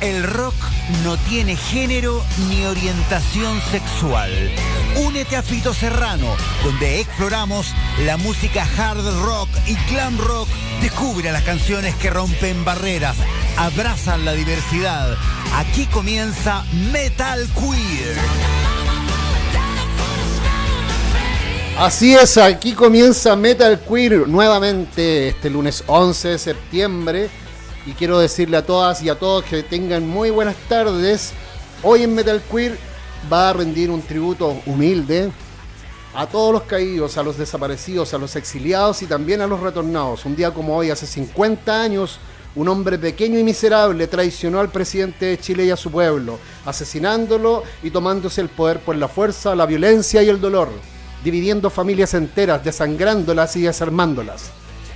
El rock no tiene género ni orientación sexual. Únete a Fito Serrano, donde exploramos la música hard rock y glam rock. Descubre las canciones que rompen barreras, abrazan la diversidad. Aquí comienza Metal Queer. Así es, aquí comienza Metal Queer nuevamente este lunes 11 de septiembre. Y quiero decirle a todas y a todos que tengan muy buenas tardes. Hoy en Metal Queer va a rendir un tributo humilde a todos los caídos, a los desaparecidos, a los exiliados y también a los retornados. Un día como hoy, hace 50 años, un hombre pequeño y miserable traicionó al presidente de Chile y a su pueblo, asesinándolo y tomándose el poder por la fuerza, la violencia y el dolor, dividiendo familias enteras, desangrándolas y desarmándolas.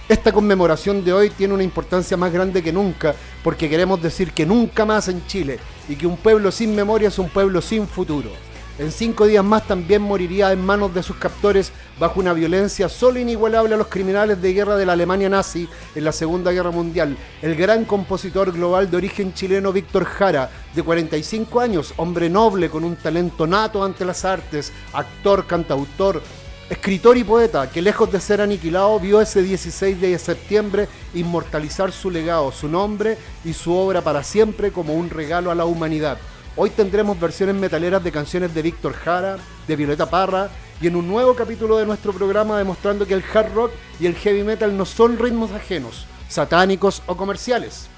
Esta conmemoración de hoy tiene una importancia más grande que nunca, porque queremos decir que nunca más en Chile, y que un pueblo sin memoria es un pueblo sin futuro. En 5 días más también moriría en manos de sus captores bajo una violencia solo inigualable a los criminales de guerra de la Alemania nazi en la Segunda Guerra Mundial. El gran compositor global de origen chileno Víctor Jara, de 45 años, hombre noble con un talento nato ante las artes, actor, cantautor, escritor y poeta, que lejos de ser aniquilado vio ese 16 de septiembre inmortalizar su legado, su nombre y su obra para siempre como un regalo a la humanidad. Hoy tendremos versiones metaleras de canciones de Víctor Jara, de Violeta Parra, y en un nuevo capítulo de nuestro programa demostrando que el hard rock y el heavy metal no son ritmos ajenos, satánicos o comerciales.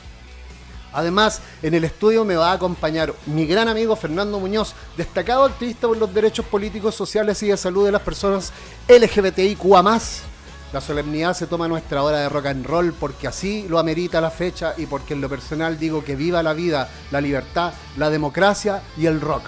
Además, en el estudio me va a acompañar mi gran amigo Fernando Muñoz, destacado activista por los derechos políticos, sociales y de salud de las personas LGBTIQA+. La solemnidad se toma nuestra hora de rock and roll porque así lo amerita la fecha y porque en lo personal digo que viva la vida, la libertad, la democracia y el rock.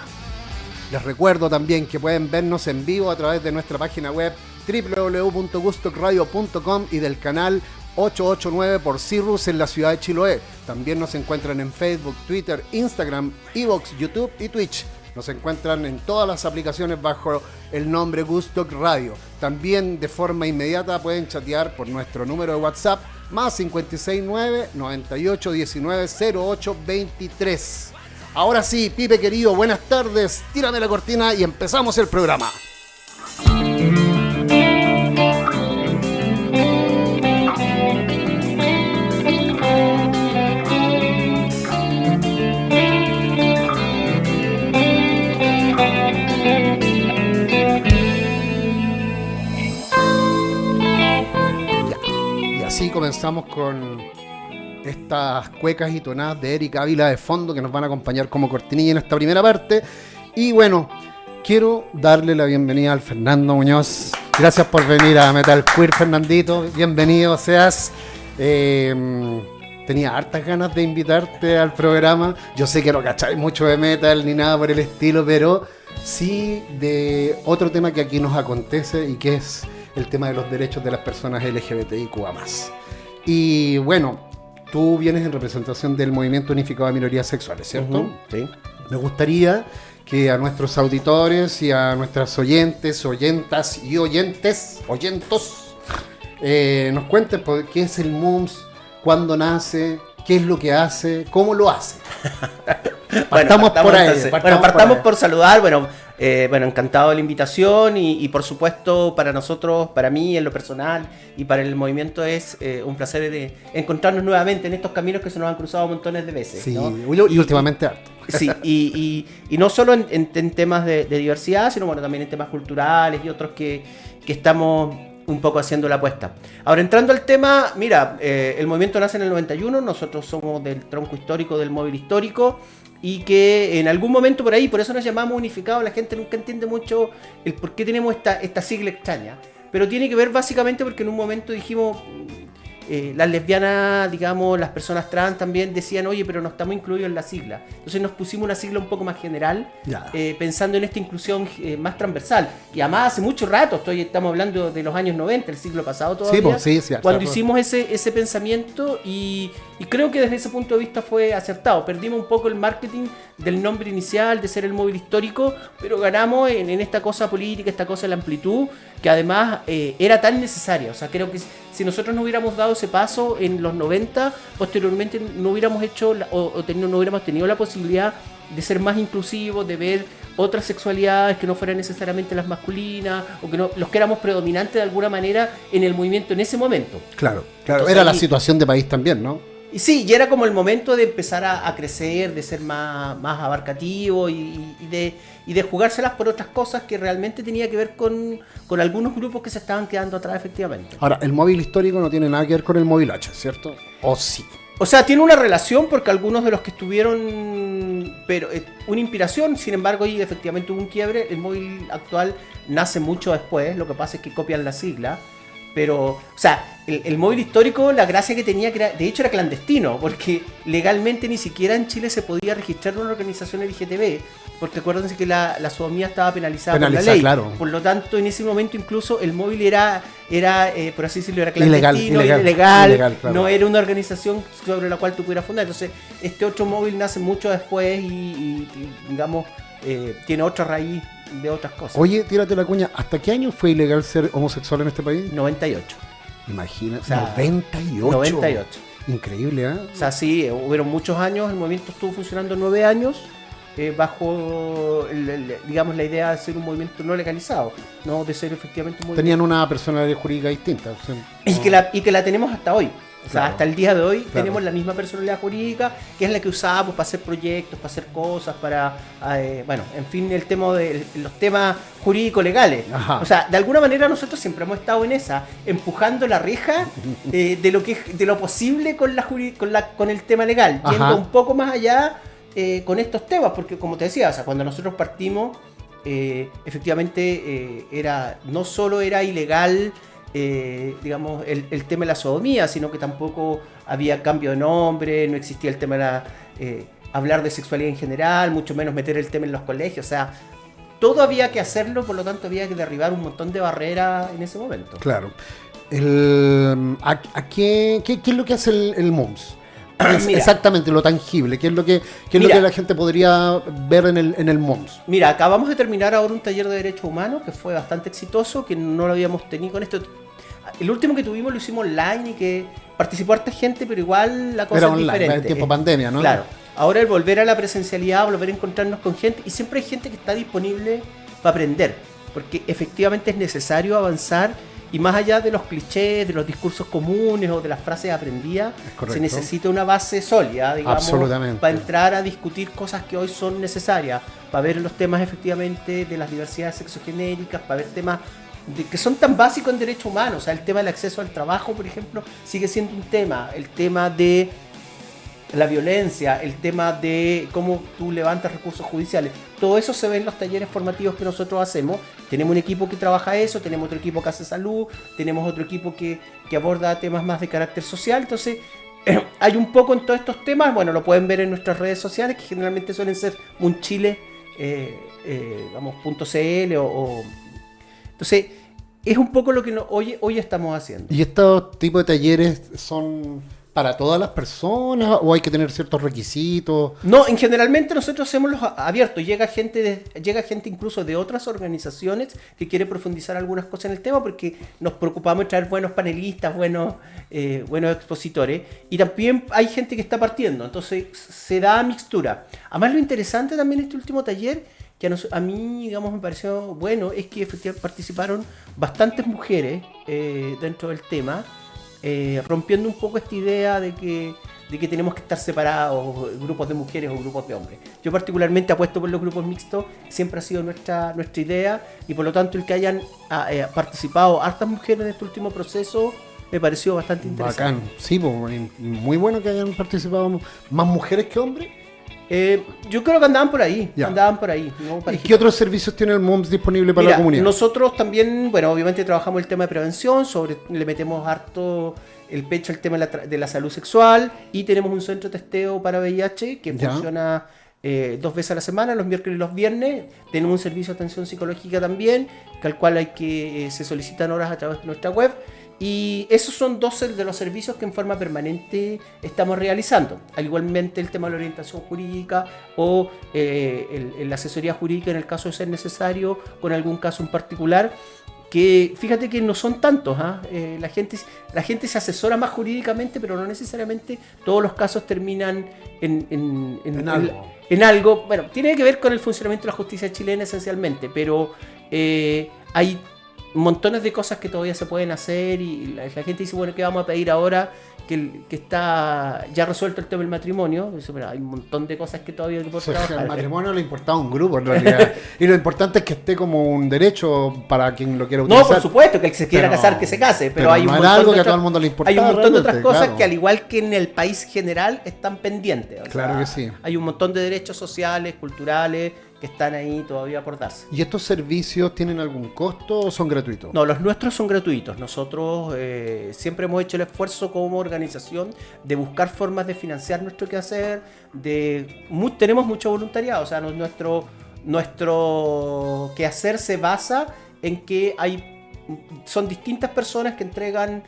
Les recuerdo también que pueden vernos en vivo a través de nuestra página web www.gustocradio.com y del canal 889 por Cirrus en la ciudad de Chiloé. También nos encuentran en Facebook, Twitter, Instagram, Evox, YouTube y Twitch. Nos encuentran en todas las aplicaciones bajo el nombre Gustoc Radio. También de forma inmediata pueden chatear por nuestro número de WhatsApp más 569 98 19 08 23. Ahora sí, Pipe querido, buenas tardes. Tírame la cortina y empezamos el programa. Así comenzamos con estas cuecas y tonadas de Eric Ávila de fondo que nos van a acompañar como cortinilla en esta primera parte. Y bueno, quiero darle la bienvenida al Fernando Muñoz. Gracias por venir a Metal Queer, Fernandito. Bienvenido seas. Tenía hartas ganas de invitarte al programa. Yo sé que no cacháis mucho de metal ni nada por el estilo, pero sí de otro tema que aquí nos acontece y que es el tema de los derechos de las personas LGBTIQA+. Y bueno, tú vienes en representación del Movimiento Unificado de Minorías Sexuales, ¿cierto? Sí. Me gustaría que a nuestros auditores y a nuestras oyentes, oyentas y oyentos, nos cuenten qué es el MUMS, cuándo nace, qué es lo que hace, cómo lo hace. Partamos por saludar. Bueno, encantado de la invitación y por supuesto para nosotros, para mí en lo personal y para el movimiento es un placer de encontrarnos nuevamente en estos caminos que se nos han cruzado montones de veces. Sí, ¿no? y últimamente harto. Sí, y no solo en temas de diversidad, sino bueno, también en temas culturales y otros que estamos un poco haciendo la apuesta. Ahora, entrando al tema, mira, el movimiento nace en el 91, nosotros somos del tronco histórico, del móvil histórico, y que en algún momento por ahí, por eso nos llamamos unificados, la gente nunca entiende mucho el por qué tenemos esta sigla extraña, pero tiene que ver básicamente porque en un momento dijimos, las lesbianas, digamos, las personas trans también decían, oye, pero no estamos incluidos en la sigla. Entonces nos pusimos una sigla un poco más general, pensando en esta inclusión más transversal. Y además hace mucho rato, estamos hablando de los años 90, el siglo pasado todavía, cuando hicimos ese pensamiento y creo que desde ese punto de vista fue acertado. Perdimos un poco el marketing del nombre inicial, de ser el móvil histórico, pero ganamos en esta cosa política, esta cosa de la amplitud, que además era tan necesaria. O sea, creo que si nosotros no hubiéramos dado ese paso en los 90, posteriormente no hubiéramos hecho no hubiéramos tenido la posibilidad de ser más inclusivos, de ver otras sexualidades que no fueran necesariamente las masculinas, o que no, los que éramos predominantes de alguna manera en el movimiento en ese momento. Claro. Entonces, Era la situación de país también, ¿no? Y sí, y era como el momento de empezar a crecer, de ser más abarcativo y de jugárselas por otras cosas que realmente tenía que ver con algunos grupos que se estaban quedando atrás, efectivamente. Ahora, el móvil histórico no tiene nada que ver con el móvil H, ¿cierto? ¿O sí? O sea, tiene una relación porque algunos de los que estuvieron, pero una inspiración, sin embargo, ahí efectivamente hubo un quiebre. El móvil actual nace mucho después, lo que pasa es que copian la sigla. Pero, o sea, el móvil histórico, la gracia que tenía, que de hecho era clandestino, porque legalmente ni siquiera en Chile se podía registrar una organización LGTB, porque acuérdense que la sodomía estaba penalizada por la ley. Claro. Por lo tanto, en ese momento incluso el móvil era por así decirlo, era clandestino, ilegal, claro. No era una organización sobre la cual tú pudieras fundar. Entonces, este otro móvil nace mucho después y digamos, tiene otra raíz de otras cosas. Oye, tírate la cuña, ¿hasta qué año fue ilegal ser homosexual en este país? 98. Imagínate, O sea, 98. 98. Increíble, ¿eh? O sea, sí, hubieron muchos años, el movimiento estuvo funcionando 9 años bajo, digamos, la idea de ser un movimiento no legalizado, no de ser efectivamente un movimiento. Tenían una personalidad jurídica distinta. O sea, y que la tenemos hasta hoy. O sea, claro, hasta el día de hoy claro, tenemos la misma personalidad jurídica, que es la que usamos para hacer proyectos, para hacer cosas, para, bueno, en fin, el tema de los temas jurídicos legales. Ajá. O sea, de alguna manera nosotros siempre hemos estado en esa, empujando la reja de lo posible con el tema legal, yendo ajá, un poco más allá con estos temas, porque como te decía, o sea, cuando nosotros partimos, efectivamente no solo era ilegal, digamos, el tema de la sodomía, sino que tampoco había cambio de nombre, no existía el tema de hablar de sexualidad en general, mucho menos meter el tema en los colegios. O sea, todo había que hacerlo, por lo tanto había que derribar un montón de barreras en ese momento. Claro. ¿Qué es lo que hace el MOMS? Exactamente, lo tangible. ¿Qué es lo que la gente podría ver en el MOMS? Mira, acabamos de terminar ahora un taller de Derechos Humanos que fue bastante exitoso, que no lo habíamos tenido con esto. El último que tuvimos lo hicimos online y que participó harta gente, pero igual la cosa era es online, diferente. en tiempo pandemia, ¿no? Claro. Ahora el volver a la presencialidad, volver a encontrarnos con gente, y siempre hay gente que está disponible para aprender, porque efectivamente es necesario avanzar. Y más allá de los clichés, de los discursos comunes o de las frases aprendidas, se necesita una base sólida, digamos, para entrar a discutir cosas que hoy son necesarias, para ver los temas efectivamente de las diversidades sexogenéricas, para ver temas que son tan básicos en derechos humanos. O sea, el tema del acceso al trabajo, por ejemplo, sigue siendo un tema. El tema de la violencia, el tema de cómo tú levantas recursos judiciales, todo eso se ve en los talleres formativos que nosotros hacemos. Tenemos un equipo que trabaja eso, tenemos otro equipo que hace salud, tenemos otro equipo que aborda temas más de carácter social. Entonces, hay un poco en todos estos temas. Bueno, lo pueden ver en nuestras redes sociales, que generalmente suelen ser munchile, vamos, .cl o... Entonces, es un poco lo que hoy estamos haciendo. ¿Y estos tipos de talleres son para todas las personas o hay que tener ciertos requisitos? No, generalmente nosotros hacemos los abiertos. Llega gente incluso de otras organizaciones que quiere profundizar algunas cosas en el tema, porque nos preocupamos de traer buenos panelistas, buenos expositores, y también hay gente que está partiendo, entonces se da mixtura. Además, lo interesante también de este último taller, que a mí, digamos, me pareció bueno, es que efectivamente participaron bastantes mujeres dentro del tema, rompiendo un poco esta idea de que tenemos que estar separados, grupos de mujeres o grupos de hombres. Yo particularmente apuesto por los grupos mixtos, siempre ha sido nuestra idea, y por lo tanto el que hayan participado hartas mujeres en este último proceso me pareció bastante interesante. Bacán, sí, muy bueno que hayan participado más mujeres que hombres. Yo creo que andaban por ahí, ¿no? ¿Y qué otros servicios tiene el MOMS disponible para la comunidad? Nosotros también, bueno, obviamente trabajamos el tema de prevención, le metemos harto el pecho al tema de la salud sexual, y tenemos un centro de testeo para VIH que funciona 2 veces a la semana, los miércoles y los viernes. Tenemos un servicio de atención psicológica también, al cual se solicitan horas a través de nuestra web. Y esos son 2 de los servicios que en forma permanente estamos realizando. Al igualmente el tema de la orientación jurídica o la asesoría jurídica en el caso de ser necesario con algún caso en particular. que fíjate que no son tantos. La gente se asesora más jurídicamente, pero no necesariamente todos los casos terminan en algo. Bueno, tiene que ver con el funcionamiento de la justicia chilena esencialmente, pero hay montones de cosas que todavía se pueden hacer y la gente dice, bueno, ¿qué vamos a pedir ahora que está ya resuelto el tema del matrimonio? Dice, bueno, hay un montón de cosas que todavía hay que trabajar. El matrimonio le importaba a un grupo en realidad. Y lo importante es que esté como un derecho para quien lo quiera utilizar. No, por supuesto, que el que se quiera casar, que se case, pero hay un montón algo de que a todo el mundo le importa. hay un montón de otras cosas claro. que al igual que en el país general están pendientes. Claro que sí. Hay un montón de derechos sociales, culturales, que están ahí todavía por darse. ¿Y estos servicios tienen algún costo o son gratuitos? No, los nuestros son gratuitos. Nosotros siempre hemos hecho el esfuerzo como organización de buscar formas de financiar nuestro quehacer. Tenemos mucho voluntariado, o sea, nuestro quehacer se basa en que son distintas personas que entregan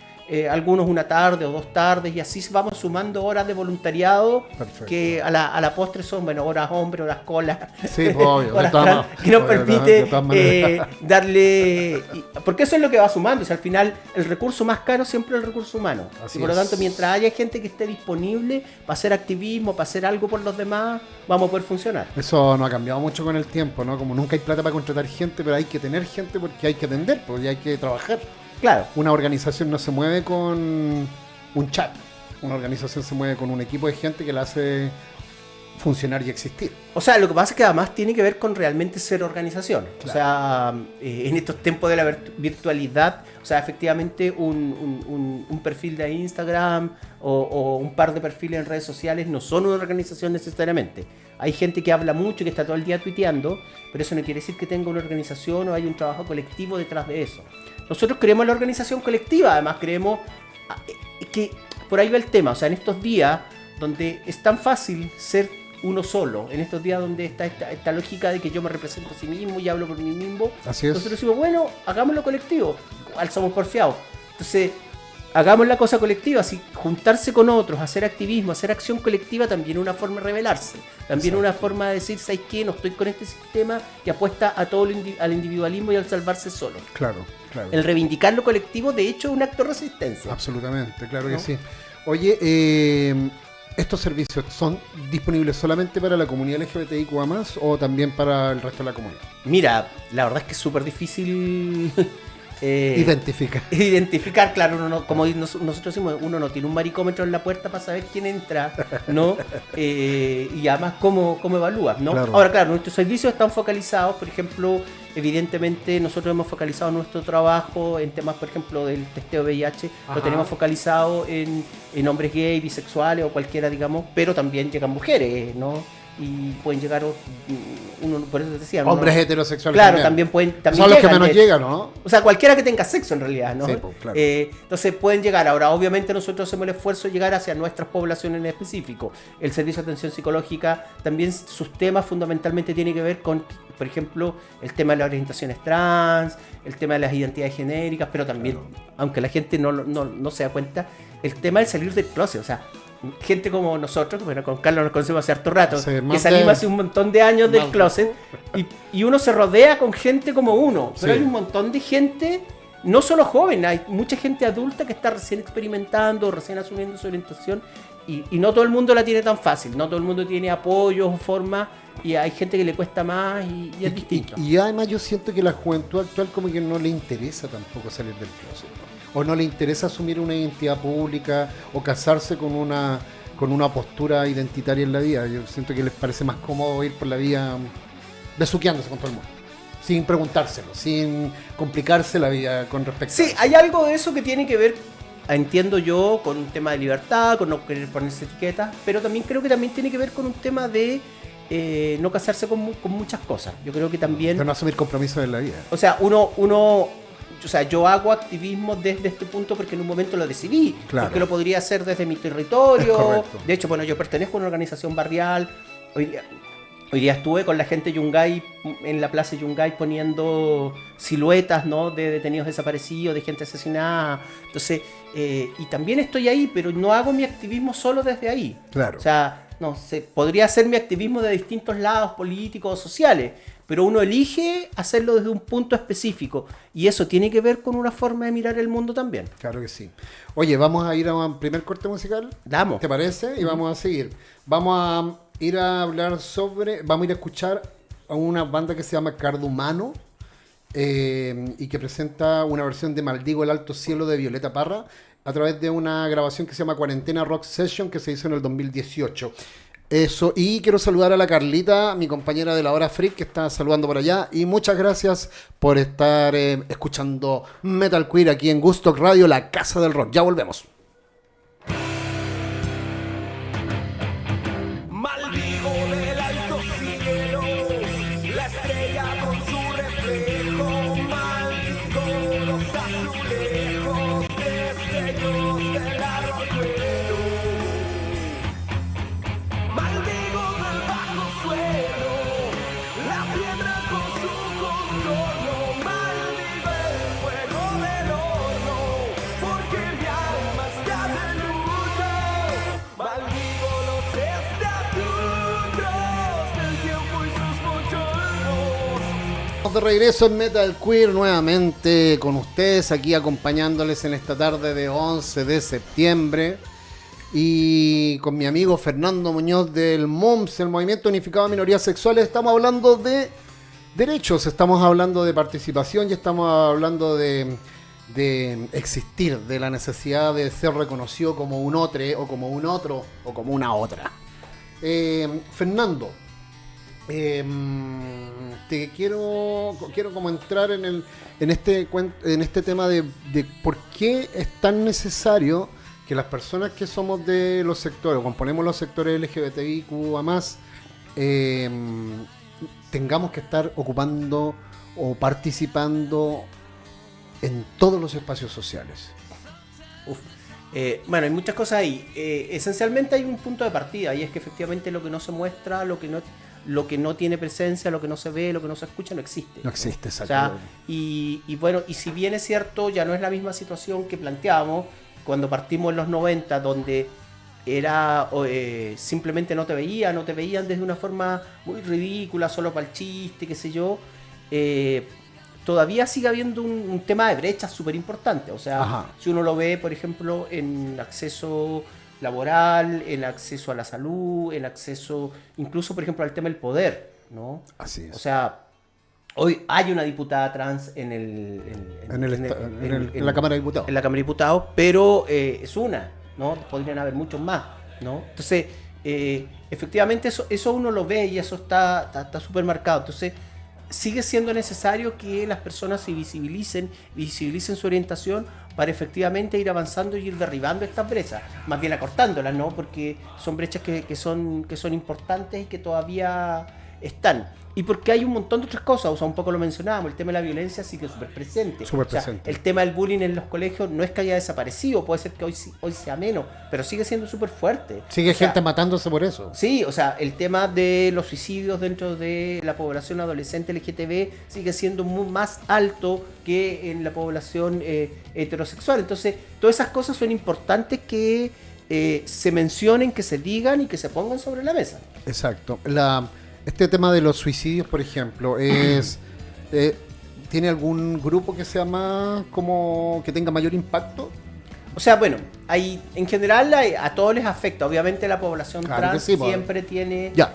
algunos una tarde o 2 tardes y así vamos sumando horas de voluntariado. Perfecto. Que a la postre son, bueno, horas hombre, horas cola, sí, obvio, horas trans, que nos permite darle... porque eso es lo que va sumando, o sea, al final el recurso más caro siempre es el recurso humano. Así y por lo tanto, mientras haya gente que esté disponible para hacer activismo, para hacer algo por los demás, vamos a poder funcionar. Eso no ha cambiado mucho con el tiempo, ¿no? Como nunca hay plata para contratar gente, pero hay que tener gente porque hay que atender, porque hay que trabajar. Claro. Una organización no se mueve con un chat. Una organización se mueve con un equipo de gente que la hace funcionar y existir. O sea, lo que pasa es que además tiene que ver con realmente ser organización. Claro. O sea, en estos tiempos de la virtualidad, o sea, efectivamente un perfil de Instagram o un par de perfiles en redes sociales no son una organización necesariamente. Hay gente que habla mucho y que está todo el día tuiteando, pero eso no quiere decir que tenga una organización o hay un trabajo colectivo detrás de eso. Nosotros creemos en la organización colectiva, además creemos que por ahí va el tema, o sea, en estos días donde es tan fácil ser uno solo, en estos días donde está esta lógica de que yo me represento a sí mismo y hablo por mí mismo, así es. Nosotros decimos, bueno, hagámoslo colectivo, igual somos porfiados, entonces hagamos la cosa colectiva, así juntarse con otros, hacer activismo, hacer acción colectiva también es una forma de rebelarse, también es una forma de decir, ¿sabes qué? No estoy con este sistema que apuesta a todo al individualismo y al salvarse solo. Claro, claro. El reivindicar lo colectivo, de hecho, es un acto de resistencia. Absolutamente, claro que sí. Oye, ¿estos servicios son disponibles solamente para la comunidad LGBTIQA+, o también para el resto de la comunidad? Mira, la verdad es que es súper difícil... Identificar, claro, uno no, como nosotros decimos, uno no tiene un maricómetro en la puerta para saber quién entra, ¿no? Y además cómo evalúas, ¿no? Claro. Ahora, claro, nuestros servicios están focalizados, por ejemplo, evidentemente nosotros hemos focalizado nuestro trabajo en temas, por ejemplo, del testeo VIH, ajá, lo tenemos focalizado en hombres gay, bisexuales o cualquiera, digamos, pero también llegan mujeres, ¿no? Y pueden llegar uno, por eso te decía, hombres heterosexuales, claro, también pueden, son los que menos llegan, ¿no? O sea, cualquiera que tenga sexo en realidad, ¿no? Sí, pues, claro. Entonces pueden llegar. Ahora, obviamente nosotros hacemos el esfuerzo de llegar hacia nuestras poblaciones en específico. El servicio de atención psicológica también, sus temas fundamentalmente tienen que ver con, por ejemplo, el tema de las orientaciones trans, el tema de las identidades genéricas, pero también, claro, aunque la gente no se da cuenta, el tema del salir del closet, o sea, gente como nosotros, bueno, con Carlos nos conocemos hace harto rato, que salimos hace un montón de años del closet y uno se rodea con gente como uno, pero sí, hay un montón de gente, no solo joven, hay mucha gente adulta que está recién experimentando, recién asumiendo su orientación y no todo el mundo la tiene tan fácil, no todo el mundo tiene apoyos o formas y hay gente que le cuesta más y es distinto. Y además yo siento que la juventud actual como que no le interesa tampoco salir del closet, ¿no? O no le interesa asumir una identidad pública o casarse con una postura identitaria en la vida. Yo siento que les parece más cómodo ir por la vida besuqueándose con todo el mundo, sin preguntárselo, sin complicarse la vida con respecto a eso. Sí, hay algo de eso que tiene que ver, entiendo yo, con un tema de libertad, con no querer ponerse etiquetas, pero también creo que también tiene que ver con un tema de no casarse con muchas cosas. Yo creo que también... De no asumir compromisos en la vida. O sea, o sea, yo hago activismo desde este punto porque en un momento lo decidí, claro, porque lo podría hacer desde mi territorio. De hecho, bueno, yo pertenezco a una organización barrial. Hoy día estuve con la gente Yungay en la plaza Yungay poniendo siluetas, ¿no?, de detenidos desaparecidos, de gente asesinada. Entonces, y también estoy ahí, pero no hago mi activismo solo desde ahí. Claro. O sea, no sé, podría hacer mi activismo de distintos lados políticos o sociales, pero uno elige hacerlo desde un punto específico y eso tiene que ver con una forma de mirar el mundo también. Claro que sí. Oye, vamos a ir a un primer corte musical. Damos. ¿Te parece? Y vamos a seguir. Vamos a ir a hablar vamos a ir a escuchar a una banda que se llama Cardumano y que presenta una versión de Maldigo el Alto Cielo de Violeta Parra a través de una grabación que se llama Cuarentena Rock Session que se hizo en el 2018. Eso, y quiero saludar a la Carlita, mi compañera de la Hora Freak, que está saludando por allá. Y muchas gracias por estar escuchando Metal Queer aquí en Gustock Radio, la casa del rock. Ya volvemos. Maldigo del alto cielo, la estrella con su reflejo. Maldigo los azulejos, destellos del arroyuelo. Maldigo del bajo suelo, la piedra con su contorno. Maldigo el fuego del horno, porque mi alma está de luto. Maldigo los estatutos del tiempo y sus bochornos. Estamos de regreso en Metal Queer nuevamente con ustedes, aquí acompañándoles en esta tarde de 11 de septiembre. Y con mi amigo Fernando Muñoz del MUMS, el Movimiento Unificado de Minorías Sexuales, estamos hablando de derechos, estamos hablando de participación y estamos hablando de existir, de la necesidad de ser reconocido como un otro o como un otro o como una otra. Fernando, te quiero como entrar en este tema de por qué es tan necesario que las personas que somos de los sectores, o componemos los sectores LGBTIQ+, tengamos que estar ocupando o participando en todos los espacios sociales. Bueno, hay muchas cosas ahí. Esencialmente hay un punto de partida y es que efectivamente lo que no se muestra, lo que no tiene presencia, lo que no se ve, lo que no se escucha, no existe. No existe, O sea, exacto. y bueno, y si bien es cierto, ya no es la misma situación que planteábamos cuando partimos en los 90, donde era simplemente no te veían desde una forma muy ridícula, solo para el chiste, qué sé yo. Todavía sigue habiendo un tema de brecha súper importante. O sea, Ajá. si uno lo ve, por ejemplo, en acceso laboral, en acceso a la salud, en acceso incluso, por ejemplo, al tema del poder, ¿no? Así es. O sea, hoy hay una diputada trans en la Cámara de Diputados. En la Cámara de Diputados, pero es una, ¿no? Podrían haber muchos más, ¿no? Entonces, efectivamente eso uno lo ve y eso está súper marcado. Entonces, sigue siendo necesario que las personas se visibilicen su orientación para efectivamente ir avanzando y ir derribando estas brechas, más bien acortándolas, ¿no? Porque son brechas que son importantes y que todavía están. Y porque hay un montón de otras cosas, o sea, un poco lo mencionábamos, el tema de la violencia sigue súper presente. Súper O sea, presente. el tema del bullying en los colegios no es que haya desaparecido, puede ser que hoy sea menos, pero sigue siendo súper fuerte. Sigue O sea, gente matándose por eso. sí, o sea, el tema de los suicidios dentro de la población adolescente LGTB sigue siendo más alto que en la población heterosexual. Entonces, todas esas cosas son importantes que se mencionen, que se digan y que se pongan sobre la mesa. Exacto. Este tema de los suicidios, por ejemplo, ¿tiene algún grupo que sea más como que tenga mayor impacto? O sea, bueno, en general a todos les afecta. Obviamente la población Claro trans que sí, siempre tiene, Ya.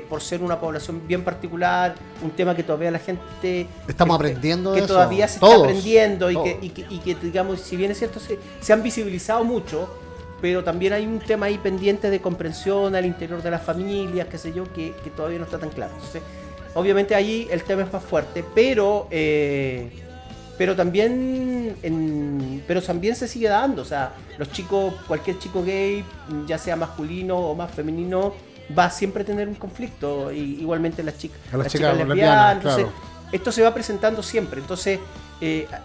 por ser una población bien particular, un tema que todavía la gente... Estamos aprendiendo que eso. todavía se Todos, está aprendiendo y todos. que, digamos, si bien es cierto, se han visibilizado mucho, pero también hay un tema ahí pendiente de comprensión al interior de las familias, qué sé yo, que todavía no está tan claro. Entonces, obviamente ahí el tema es más fuerte, pero también se sigue dando. O sea, los chicos, cualquier chico gay, ya sea masculino o más femenino, va a siempre tener un conflicto. Y igualmente las chicas lesbianas. Entonces, claro. esto se va presentando siempre. Entonces,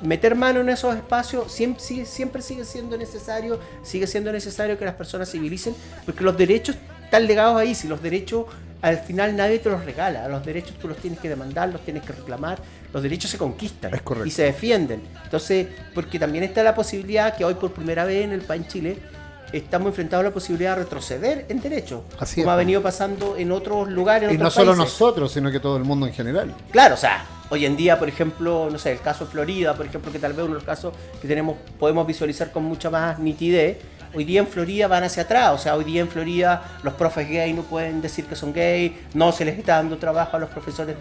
meter mano en esos espacios siempre sigue siendo necesario que las personas se civilicen, porque los derechos están legados ahí. Si los derechos al final nadie te los regala, los derechos tú los tienes que demandar, los tienes que reclamar, los derechos se conquistan Es correcto. y se defienden. Entonces, porque también está la posibilidad que hoy por primera vez en el país Chile estamos enfrentados a la posibilidad de retroceder en derechos, Así como es. ha venido pasando en otros lugares, en Y no otros solo países. nosotros, sino que todo el mundo en general. Claro, o sea, hoy en día, por ejemplo, no sé, el caso de Florida, por ejemplo, que tal vez uno de los casos que podemos visualizar con mucha más nitidez. Hoy día en Florida van hacia atrás, o sea, hoy día en Florida los profes gay no pueden decir que son gay, no se les está dando trabajo a los profesores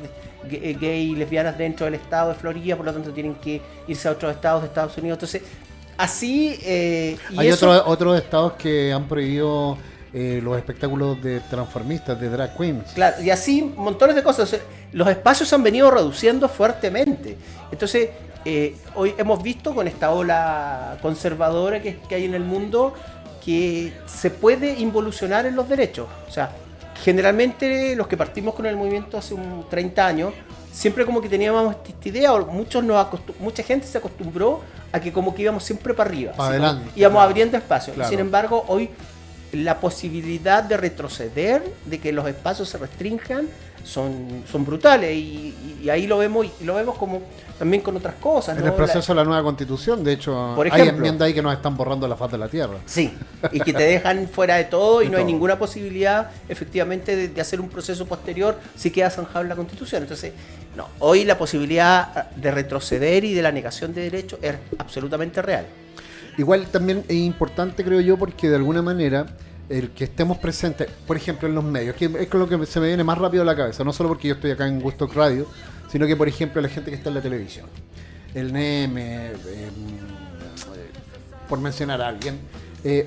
gay y lesbianas dentro del estado de Florida, por lo tanto tienen que irse a otros estados de Estados Unidos. Entonces, así... y Hay eso- otros estados que han prohibido los espectáculos de transformistas, de drag queens. Claro, y así montones de cosas. O sea, los espacios se han venido reduciendo fuertemente. Entonces, hoy hemos visto con esta ola conservadora que hay en el mundo que se puede involucionar en los derechos. O sea, generalmente los que partimos con el movimiento hace 30 años, siempre como que teníamos esta idea, o mucha gente se acostumbró a que como que íbamos siempre para arriba. Para así como adelante, íbamos claro. abriendo espacio. Claro. Y sin embargo, hoy la posibilidad de retroceder, de que los espacios se restrinjan, son brutales y ahí lo vemos y lo vemos como también con otras cosas, En ¿no? el proceso de la nueva constitución, de hecho, Por hay ejemplo. enmiendas ahí que nos están borrando la faz de la tierra. Sí, y que te dejan fuera de todo y De no hay todo. ninguna posibilidad efectivamente de hacer un proceso posterior si queda zanjado en la Constitución. Entonces, no, hoy la posibilidad de retroceder y de la negación de derechos es absolutamente real. Igual también es importante, creo yo, porque de alguna manera el que estemos presentes, por ejemplo, en los medios, que es con lo que se me viene más rápido a la cabeza, no solo porque yo estoy acá en Gusto Radio, sino que, por ejemplo, la gente que está en la televisión, el NEM, por mencionar a alguien,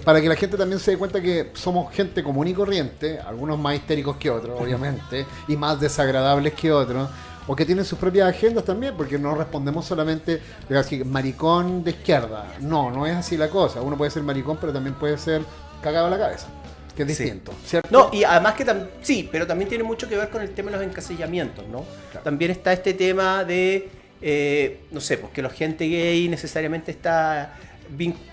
para que la gente también se dé cuenta que somos gente común y corriente, algunos más histéricos que otros, obviamente, y más desagradables que otros, o que tienen sus propias agendas también, porque no respondemos solamente así, maricón de izquierda. No, no es así la cosa. Uno puede ser maricón, pero también puede ser cagado a la cabeza, que es Sí. distinto, ¿cierto? No, y además que sí, pero también tiene mucho que ver con el tema de los encasillamientos, ¿no? Claro. También está este tema de, no sé, pues que la gente gay necesariamente está...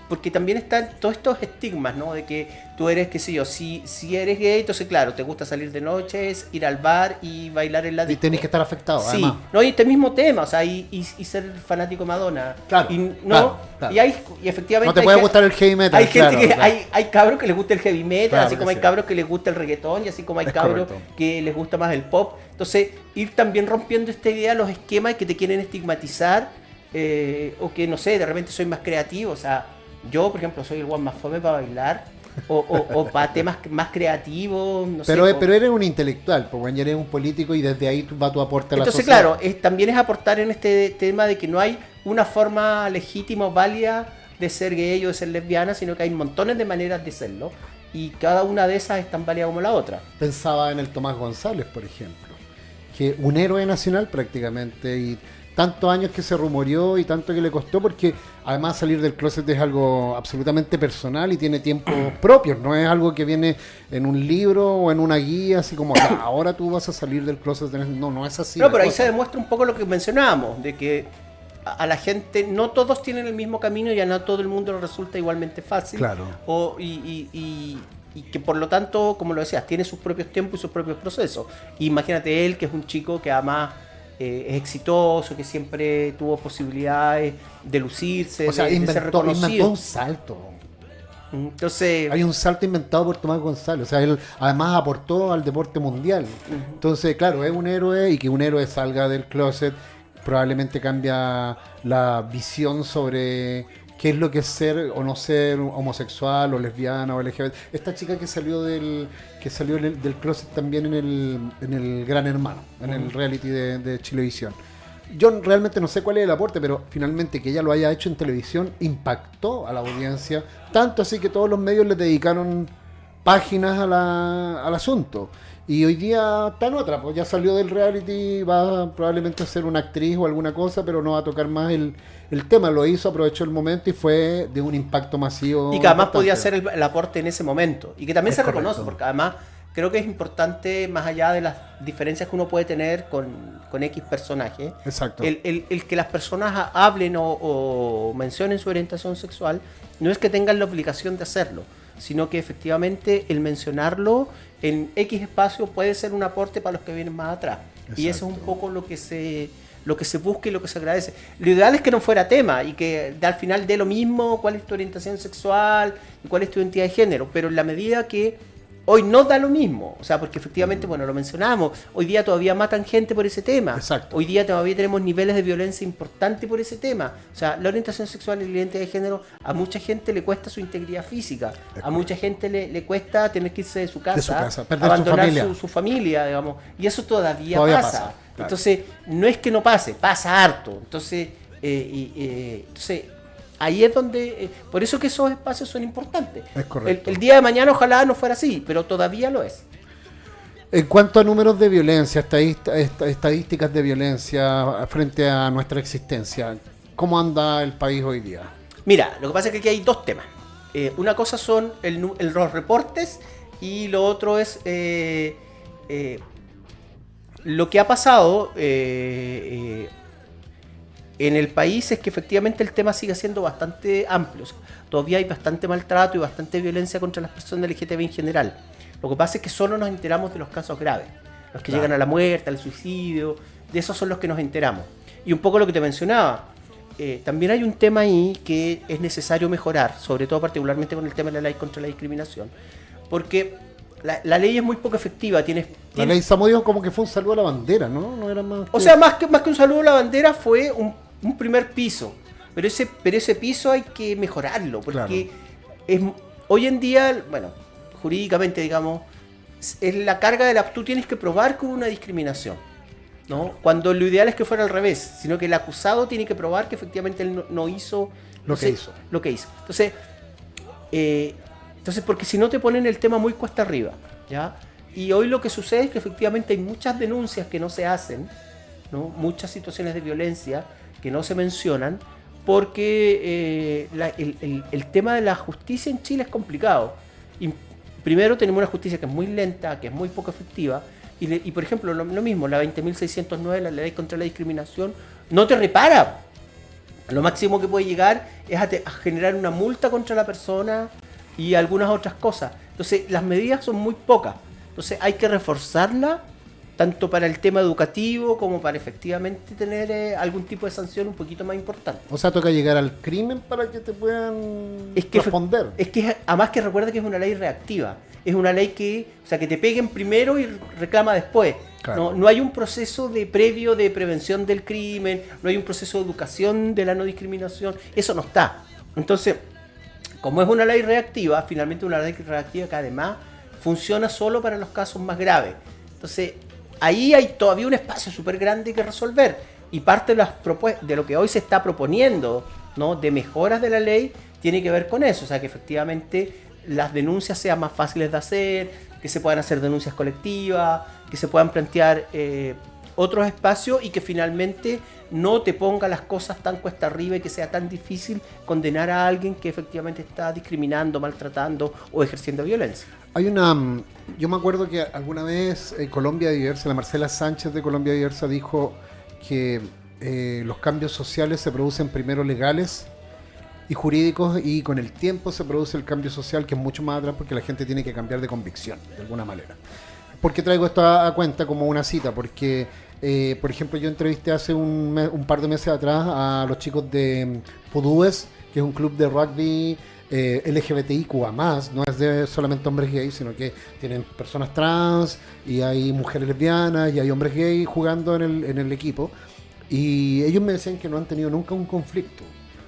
Porque también están todos estos estigmas, ¿no? De que tú eres, qué sé yo, si eres gay, entonces claro, te gusta salir de noches, ir al bar y bailar en la Y disco. tenés que estar afectado, Sí, además. no, y este mismo tema, o sea, y ser fanático de Madonna. Claro, y, ¿no? claro, claro. Y efectivamente No te hay puede gen- gustar el heavy metal. hay gente claro, que claro. hay cabros que les gusta el heavy metal, Claro así que como hay sí. cabros que les gusta el reggaetón y así como hay Es cabros correcto. que les gusta más el pop. Entonces, ir también rompiendo esta idea, los esquemas que te quieren estigmatizar, o que no sé, de repente soy más creativo, o sea, yo por ejemplo soy el one más fome para bailar, o para temas más creativos, no Pero, sé. pero eres un intelectual, porque ya eres un político y desde ahí va tu aporte a la Entonces, sociedad. claro, también es aportar en este tema de que no hay una forma legítima o válida de ser gay o de ser lesbiana, sino que hay montones de maneras de serlo y cada una de esas es tan válida como la otra. Pensaba en el Tomás González, por ejemplo, que un héroe nacional prácticamente, y tantos años que se rumoreó y tanto que le costó, porque además salir del closet es algo absolutamente personal y tiene tiempos propios, no es algo que viene en un libro o en una guía, así como "Ya, ahora tú vas a salir del closet", no es así. No, la pero ahí cosa. se demuestra un poco lo que mencionábamos, de que a la gente, no todos tienen el mismo camino y a no todo el mundo le resulta igualmente fácil. Claro. Y que por lo tanto, como lo decías, tiene sus propios tiempos y sus propios procesos. Imagínate él, que es un chico que además es exitoso, que siempre tuvo posibilidades de lucirse, O sea, de ser inventó reconocido. un salto. Entonces, Hay un salto inventado por Tomás González. O sea, él además aportó al deporte mundial. Entonces, claro, es un héroe, y que un héroe salga del closet probablemente cambia la visión sobre qué es lo que es ser o no ser homosexual o lesbiana o LGBT. Esta chica que salió del closet también en el Gran Hermano, en el reality de Chilevisión. Yo realmente no sé cuál es el aporte, pero finalmente que ella lo haya hecho en televisión impactó a la audiencia, tanto así que todos los medios le dedicaron páginas al asunto. Y hoy día está en otra, pues ya salió del reality, va probablemente a ser una actriz o alguna cosa, pero no va a tocar más el tema. Lo hizo, aprovechó el momento y fue de un impacto masivo. y que además importante. podía hacer el aporte en ese momento. Y que también Es se reconoce, correcto. porque además creo que es importante, más allá de las diferencias que uno puede tener con X personaje, Exacto. el que las personas hablen o mencionen su orientación sexual, no es que tengan la obligación de hacerlo, sino que efectivamente el mencionarlo en X espacio puede ser un aporte para los que vienen más atrás. Y eso es un Exacto. poco lo que se lo que se busca y lo que se agradece. Lo ideal es que no fuera tema y que al final dé lo mismo cuál es tu orientación sexual y cuál es tu identidad de género, pero en la medida que hoy no da lo mismo, o sea, porque efectivamente, bueno, lo mencionamos, hoy día todavía matan gente por ese tema. Exacto. Hoy día todavía tenemos niveles de violencia importantes por ese tema. O sea, la orientación sexual y la identidad de género a mucha gente le cuesta su integridad física, a mucha gente le cuesta tener que irse de su casa, perder abandonar su familia, digamos, y eso todavía pasa. Claro. Entonces, no es que no pase, pasa harto. Entonces, ahí es donde, por eso que esos espacios son importantes. Es correcto. El día de mañana ojalá no fuera así, pero todavía lo es. En cuanto a números de violencia, estadísticas de violencia frente a nuestra existencia, ¿cómo anda el país hoy día? Mira, lo que pasa es que aquí hay dos temas. Una cosa son los reportes y lo otro es lo que ha pasado en el país es que efectivamente el tema sigue siendo bastante amplio. O sea, todavía hay bastante maltrato y bastante violencia contra las personas LGTB en general. Lo que pasa es que solo nos enteramos de los casos graves, los que llegan a la muerte, al suicidio, de esos son los que nos enteramos. Y un poco lo que te mencionaba, también hay un tema ahí que es necesario mejorar, sobre todo particularmente con el tema de la ley contra la discriminación, porque la ley es muy poco efectiva. La ley Zamudio como que fue un saludo a la bandera, ¿no? No era más. O sea, más que un saludo a la bandera fue un primer piso, pero ese piso hay que mejorarlo, porque hoy en día, bueno, jurídicamente, digamos, es la carga de tú tienes que probar que hubo una discriminación, ¿no? Cuando lo ideal es que fuera al revés, sino que el acusado tiene que probar que efectivamente él no hizo lo que hizo. Entonces, porque si no te ponen el tema muy cuesta arriba, ¿ya? Y hoy lo que sucede es que efectivamente hay muchas denuncias que no se hacen, ¿no? Muchas situaciones de violencia que no se mencionan, porque el tema de la justicia en Chile es complicado. Y primero tenemos una justicia que es muy lenta, que es muy poco efectiva, y por ejemplo, lo mismo, la 20.609, la ley contra la discriminación, no te repara. Lo máximo que puede llegar es a generar una multa contra la persona y algunas otras cosas. Entonces, las medidas son muy pocas. Entonces, hay que reforzarla tanto para el tema educativo como para efectivamente tener algún tipo de sanción un poquito más importante. O sea, toca llegar al crimen para que te puedan responder. Es que además que recuerda que es una ley reactiva. Es una ley que te peguen primero y reclama después. Claro. No hay un proceso previo de prevención del crimen, no hay un proceso de educación de la no discriminación. Eso no está. Entonces, como es una ley reactiva, finalmente una ley reactiva que además funciona solo para los casos más graves. Entonces, ahí hay todavía un espacio súper grande que resolver. Y parte de lo que hoy se está proponiendo, ¿no?, de mejoras de la ley, tiene que ver con eso. O sea, que efectivamente las denuncias sean más fáciles de hacer, que se puedan hacer denuncias colectivas, que se puedan plantear otros espacios y que finalmente no te ponga las cosas tan cuesta arriba y que sea tan difícil condenar a alguien que efectivamente está discriminando, maltratando o ejerciendo violencia. Yo me acuerdo que alguna vez Colombia Diversa, la Marcela Sánchez de Colombia Diversa dijo que los cambios sociales se producen primero legales y jurídicos, y con el tiempo se produce el cambio social, que es mucho más atrás porque la gente tiene que cambiar de convicción de alguna manera. ¿Por qué traigo esto a cuenta como una cita? Porque, por ejemplo, yo entrevisté hace un par de meses atrás a los chicos de Pudúes, que es un club de rugby LGBTIQA+, no es solamente hombres gays, sino que tienen personas trans, y hay mujeres lesbianas, y hay hombres gays jugando en el equipo. Y ellos me decían que no han tenido nunca un conflicto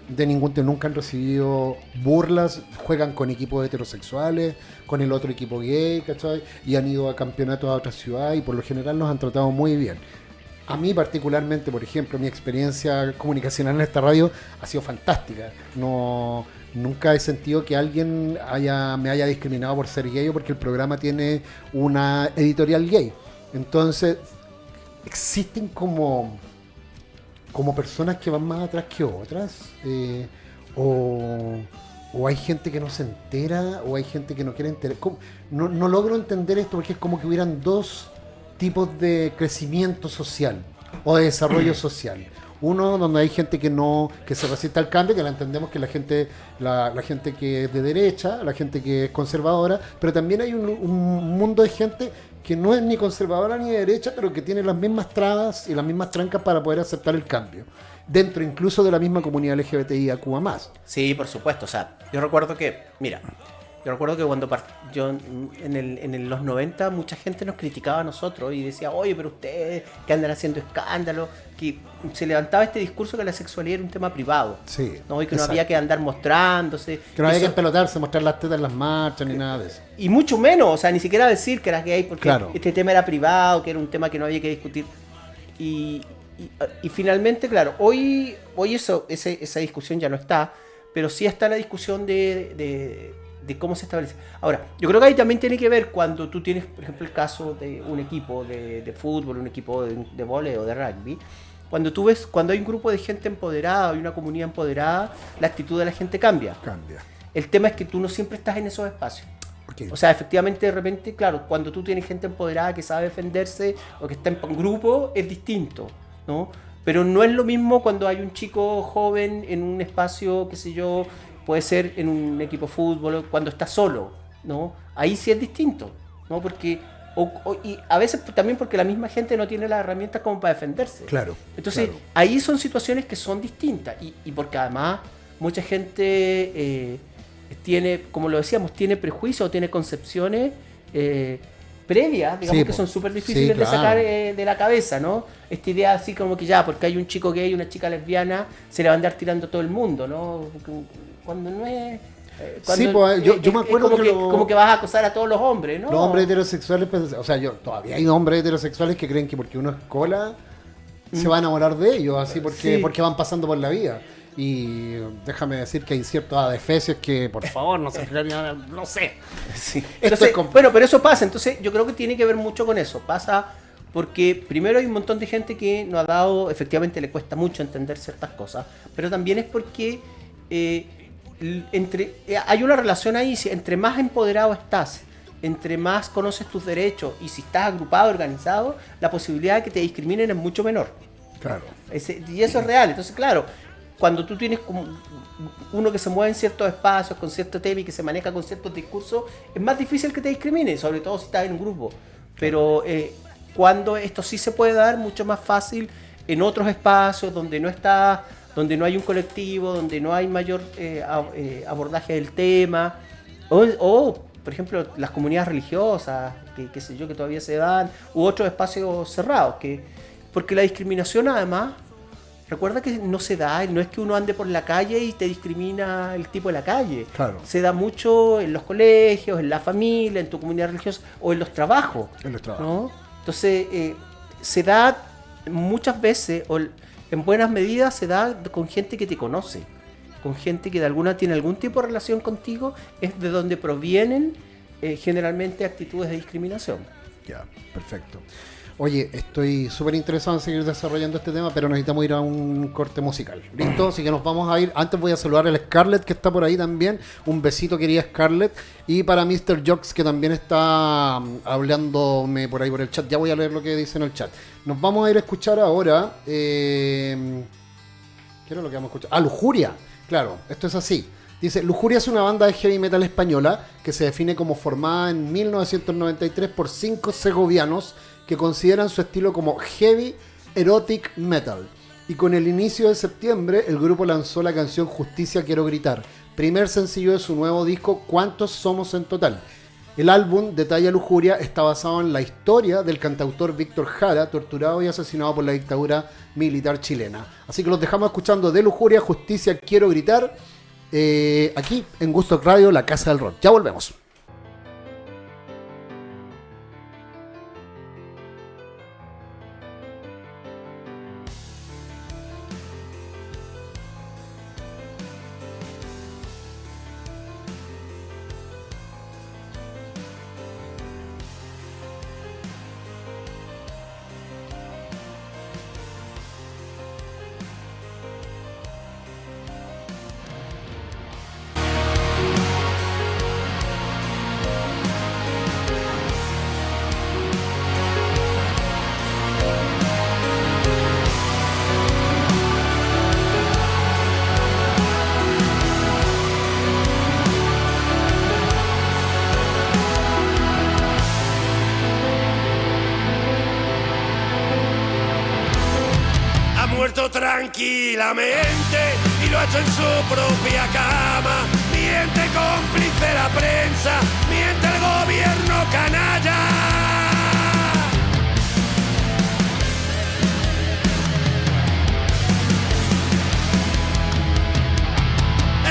de ningún tipo, nunca han recibido burlas, juegan con equipos heterosexuales, con el otro equipo gay, ¿cachai? Y han ido a campeonatos a otras ciudades y por lo general nos han tratado muy bien. A mí particularmente, por ejemplo, mi experiencia comunicacional en esta radio ha sido fantástica. Nunca he sentido que alguien me haya discriminado por ser gay o porque el programa tiene una editorial gay. Entonces, existen como personas que van más atrás que otras, o hay gente que no se entera, o hay gente que no quiere enterar. No logro entender esto porque es como que hubieran dos tipos de crecimiento social o de desarrollo social. Uno, donde hay gente que se resiste al cambio, que la entendemos que la gente que es de derecha, la gente que es conservadora, pero también hay un mundo de gente que no es ni conservadora ni de derecha, pero que tiene las mismas trabas y las mismas trancas para poder aceptar el cambio. Dentro incluso de la misma comunidad LGBTIQ+. Sí, por supuesto. O sea, yo recuerdo que cuando en los 90 mucha gente nos criticaba a nosotros y decía, oye, pero ustedes que andan haciendo escándalo, que se levantaba este discurso que la sexualidad era un tema privado, Sí, ¿no? Y que exacto. no había que andar mostrándose. Que no había que Eso- empelotarse, mostrar las tetas en las marchas ni nada de eso. Y mucho menos, o sea, ni siquiera decir que eras gay porque Claro. este tema era privado, que era un tema que no había que discutir. Y finalmente, claro, hoy esa discusión ya no está, pero sí está la discusión de cómo se establece. Ahora, yo creo que ahí también tiene que ver cuando tú tienes, por ejemplo, el caso de un equipo de fútbol, un equipo de vóley o de rugby. Cuando hay un grupo de gente empoderada y una comunidad empoderada, la actitud de la gente cambia. Cambia. El tema es que tú no siempre estás en esos espacios. Ok. O sea, efectivamente, de repente, claro, cuando tú tienes gente empoderada que sabe defenderse o que está en grupo, es distinto, ¿no? Pero no es lo mismo cuando hay un chico joven en un espacio, qué sé yo, puede ser en un equipo de fútbol, cuando está solo, ¿no? Ahí sí es distinto, ¿no? Porque, y a veces también porque la misma gente no tiene las herramientas como para defenderse. Claro. Entonces, claro. ahí son situaciones que son distintas y porque además mucha gente tiene, como lo decíamos, tiene prejuicios o tiene concepciones previas, digamos, Sí, que po. son súper Sí, difíciles de claro. sacar de la cabeza, ¿no? Esta idea así como que ya, porque hay un chico gay y una chica lesbiana, se le va a andar tirando a todo el mundo, ¿no? Cuando no es... Sí, pues, yo me acuerdo como que como que vas a acosar a todos los hombres, ¿no? Los hombres heterosexuales, pues, o sea, todavía hay hombres heterosexuales que creen que porque uno es cola se va a enamorar de ellos, así Sí. porque van pasando por la vida. Y déjame decir que hay ciertos adefesios que, por favor, no se no sé. Sí. Esto Entonces, es bueno, pero eso pasa. Entonces, yo creo que tiene que ver mucho con eso. Pasa porque primero hay un montón de gente que no ha dado, efectivamente le cuesta mucho entender ciertas cosas, pero también es porque hay una relación ahí. Entre más empoderado estás, entre más conoces tus derechos y si estás agrupado, organizado, la posibilidad de que te discriminen es mucho menor. Claro. Y eso es real. Entonces, claro, cuando tú tienes como uno que se mueve en ciertos espacios, con cierto tema y que se maneja con ciertos discursos, es más difícil que te discrimine, sobre todo si estás en un grupo. Pero cuando esto sí se puede dar, mucho más fácil en otros espacios donde no hay un colectivo, donde no hay mayor abordaje del tema, o por ejemplo, las comunidades religiosas, que sé yo, que todavía se dan, u otros espacios cerrados, porque la discriminación además, recuerda que no se da, no es que uno ande por la calle y te discrimina el tipo de la calle. Claro. Se da mucho en los colegios, en la familia, en tu comunidad religiosa o en los trabajos. En los trabajos. ¿no? Entonces, se da muchas veces, o en buenas medidas, se da con gente que te conoce, con gente que de alguna tiene algún tipo de relación contigo, es de donde provienen generalmente actitudes de discriminación. Ya, perfecto. Oye, estoy súper interesado en seguir desarrollando este tema, pero necesitamos ir a un corte musical. ¿Listo? Así que nos vamos a ir. Antes voy a saludar a la Scarlett, que está por ahí también. Un besito, querida Scarlett. Y para Mr. Jocks, que también está hablándome por ahí por el chat. Ya voy a leer lo que dice en el chat. Nos vamos a ir a escuchar ahora. ¿Qué era lo que vamos a escuchar? Ah, Lujuria. Claro, esto es así. Dice, Lujuria es una banda de heavy metal española que se define como formada en 1993 por 5 segovianos que consideran su estilo como heavy erotic metal. Y con el inicio de septiembre, el grupo lanzó la canción Justicia Quiero Gritar, primer sencillo de su nuevo disco ¿Cuántos somos en total? El álbum Detalla Lujuria está basado en la historia del cantautor Víctor Jara, torturado y asesinado por la dictadura militar chilena. Así que los dejamos escuchando de Lujuria, Justicia Quiero Gritar, aquí en Gusto Radio, la Casa del Rock. Ya volvemos. tranquilamente y lo ha hecho en su propia cama. Miente cómplice la prensa, miente el gobierno canalla.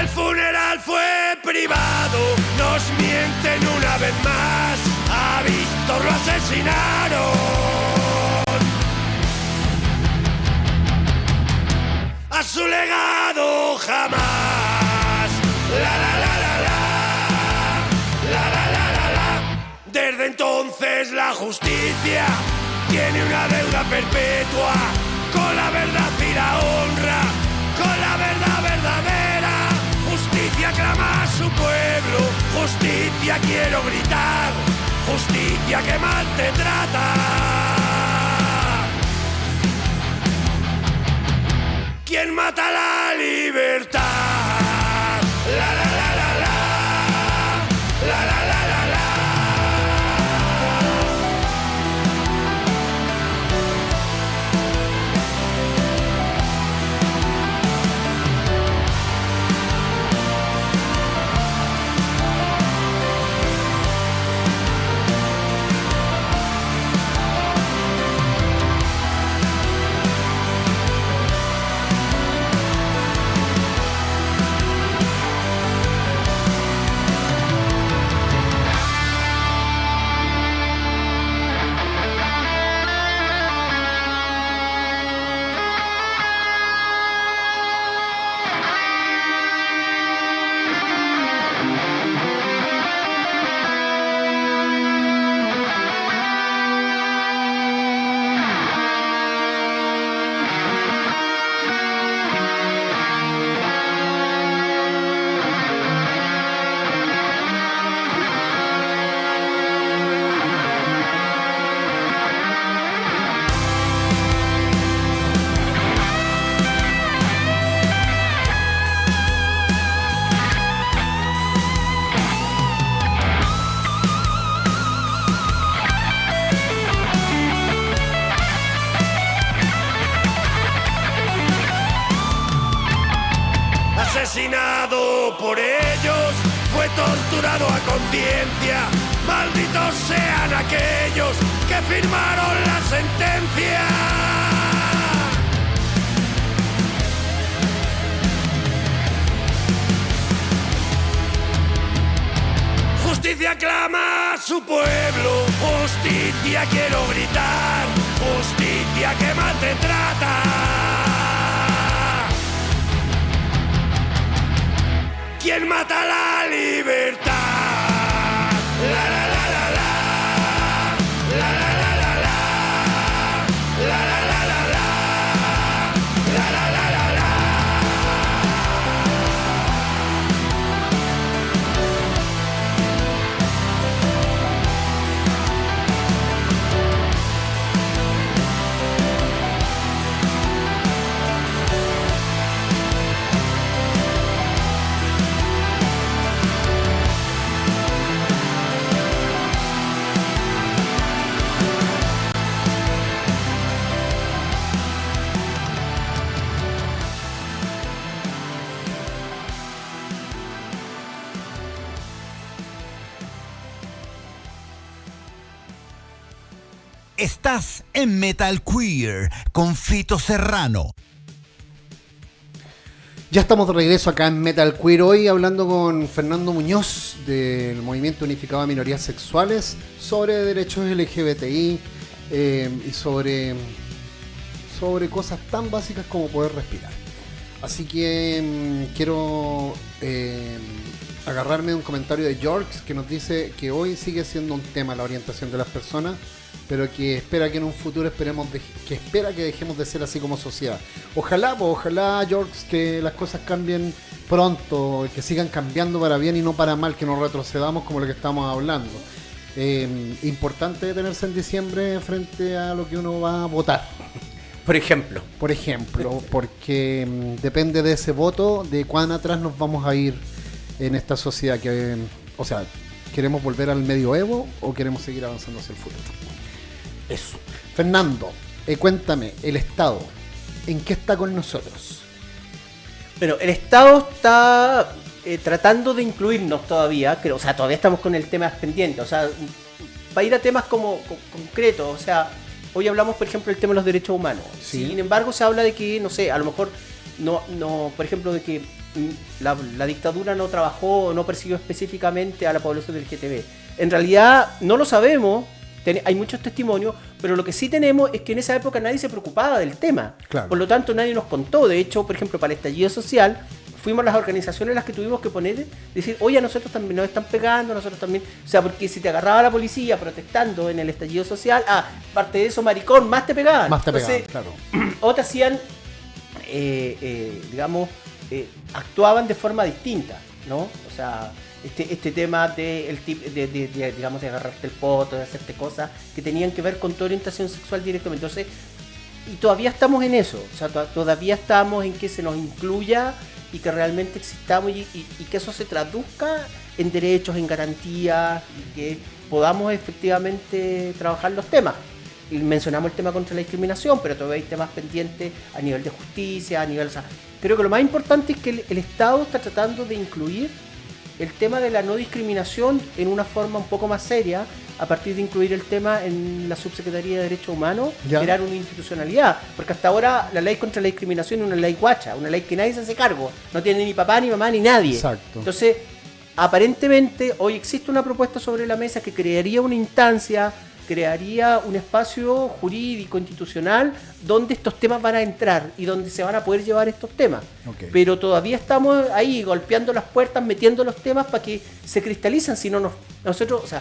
El funeral fue privado, nos mienten una vez más. A Víctor lo asesinaron. A su legado jamás. La la la la la. La la la la la. Desde entonces la justicia tiene una deuda perpetua con la verdad y la honra, con la verdad verdadera. Justicia clama a su pueblo, justicia quiero gritar, justicia que mal te trata. ¿Quién mata la libertad? La la la la la, la la la la la. Asesinado por ellos, fue torturado a conciencia. Malditos sean aquellos que firmaron la sentencia. Justicia clama a su pueblo, justicia quiero gritar, justicia que mal te trata. ¿Quién mata la libertad? La la la la la. La la la la la. La la la la la. La la la la la. Estás en Metal Queer con Fito Serrano. Ya estamos de regreso acá en Metal Queer, hoy hablando con Fernando Muñoz del Movimiento Unificado de Minorías Sexuales sobre derechos LGBTI y sobre cosas tan básicas como poder respirar. Así que quiero agarrarme de un comentario de George que nos dice que hoy sigue siendo un tema la orientación de las personas, pero que espera que en un futuro espera que dejemos de ser así como sociedad. Ojalá, George, que las cosas cambien pronto, que sigan cambiando para bien y no para mal, que no retrocedamos como lo que estamos hablando. Importante detenerse en diciembre frente a lo que uno va a votar. Por ejemplo, porque depende de ese voto, de cuán atrás nos vamos a ir en esta sociedad que, o sea, ¿queremos volver al medioevo o queremos seguir avanzando hacia el futuro? Eso. Fernando, cuéntame, el Estado ¿en qué está con nosotros? Bueno, el Estado está tratando de incluirnos todavía, o sea, todavía estamos con el tema pendiente, o sea, para ir a temas como concretos, o sea, hoy hablamos, por ejemplo, del tema de los derechos humanos. Sí. Sin embargo, se habla de que, no sé, a lo mejor, por ejemplo, de que la dictadura no trabajó o no persiguió específicamente a la población del LGTB. En realidad, no lo sabemos, hay muchos testimonios, pero lo que sí tenemos es que en esa época nadie se preocupaba del tema. Claro. Por lo tanto, nadie nos contó. De hecho, por ejemplo, para el estallido social, fuimos las organizaciones las que tuvimos que poner, decir, oye, a nosotros también nos están pegando, nosotros también, o sea, porque si te agarraba la policía protestando en el estallido social, aparte de eso, maricón, más te pegaban. Más te Entonces, pegaban, claro. O te hacían, digamos, actuaban de forma distinta, ¿no? O sea, este tema de digamos, de agarrarte el poto, de hacerte cosas que tenían que ver con tu orientación sexual directamente. Entonces, y todavía estamos en eso, o sea, todavía estamos en que se nos incluya y que realmente existamos y que eso se traduzca en derechos, en garantías, y que podamos efectivamente trabajar los temas. Y mencionamos el tema contra la discriminación, pero todavía hay temas pendientes a nivel de justicia, a nivel... O sea, creo que lo más importante es que el Estado está tratando de incluir el tema de la no discriminación en una forma un poco más seria, a partir de incluir el tema en la Subsecretaría de Derechos Humanos, Ya. crear una institucionalidad, porque hasta ahora la ley contra la discriminación es una ley guacha, una ley que nadie se hace cargo, no tiene ni papá, ni mamá, ni nadie. Exacto. Entonces, aparentemente, hoy existe una propuesta sobre la mesa que crearía una instancia, crearía un espacio jurídico, institucional, donde estos temas van a entrar y donde se van a poder llevar estos temas. Ok. Pero todavía estamos ahí golpeando las puertas, metiendo los temas para que se cristalicen, si no nosotros, o sea,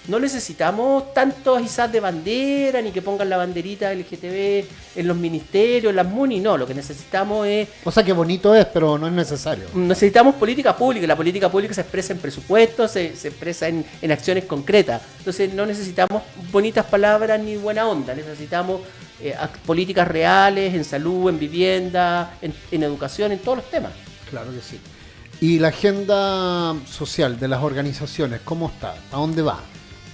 no necesitamos tantos izar de bandera, ni que pongan la banderita LGTB en los ministerios, en las MUNI, no, lo que necesitamos es... O sea, que bonito es, pero no es necesario. Necesitamos política pública, y la política pública se expresa en presupuestos, se expresa en acciones concretas. Entonces no necesitamos bonitas palabras ni buena onda, necesitamos políticas reales en salud, en vivienda, en educación, en todos los temas. Claro que sí. ¿Y la agenda social de las organizaciones, cómo está? ¿A dónde va?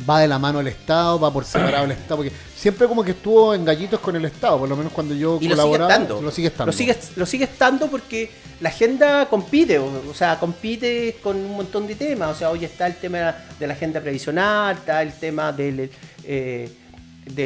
¿Va de la mano el Estado? ¿Va por separado el Estado? Porque siempre como que estuvo en gallitos con el Estado, por lo menos cuando yo Y colaboraba. lo sigue estando porque la agenda compite, o sea, compite con un montón de temas. O sea, hoy está el tema de la agenda previsional, está el tema de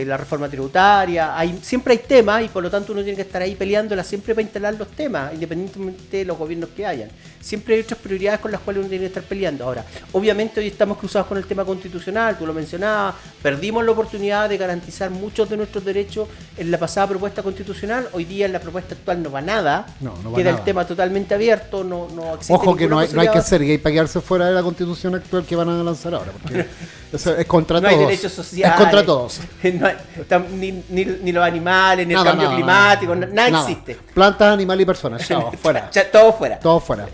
la reforma tributaria, siempre hay temas y por lo tanto uno tiene que estar ahí peleándola siempre para instalar los temas, independientemente de los gobiernos que hayan. Siempre hay otras prioridades con las cuales uno tiene que estar peleando. Ahora, obviamente hoy estamos cruzados con el tema constitucional, tú lo mencionabas, perdimos la oportunidad de garantizar muchos de nuestros derechos en la pasada propuesta constitucional, hoy día en la propuesta actual no va nada, No va queda nada. el tema totalmente abierto, no existe Ojo que ninguna no hay que posibilidad. ser gay para quedarse fuera de la constitución actual que van a lanzar ahora, porque eso es contra No todos. hay derechos sociales. Es contra todos. No hay- ni los animales, ni el Nada, cambio nada, climático, nada. nada Nada. existe. Plantas, animales y personas. Chao, fuera. Todo fuera. Todo fuera.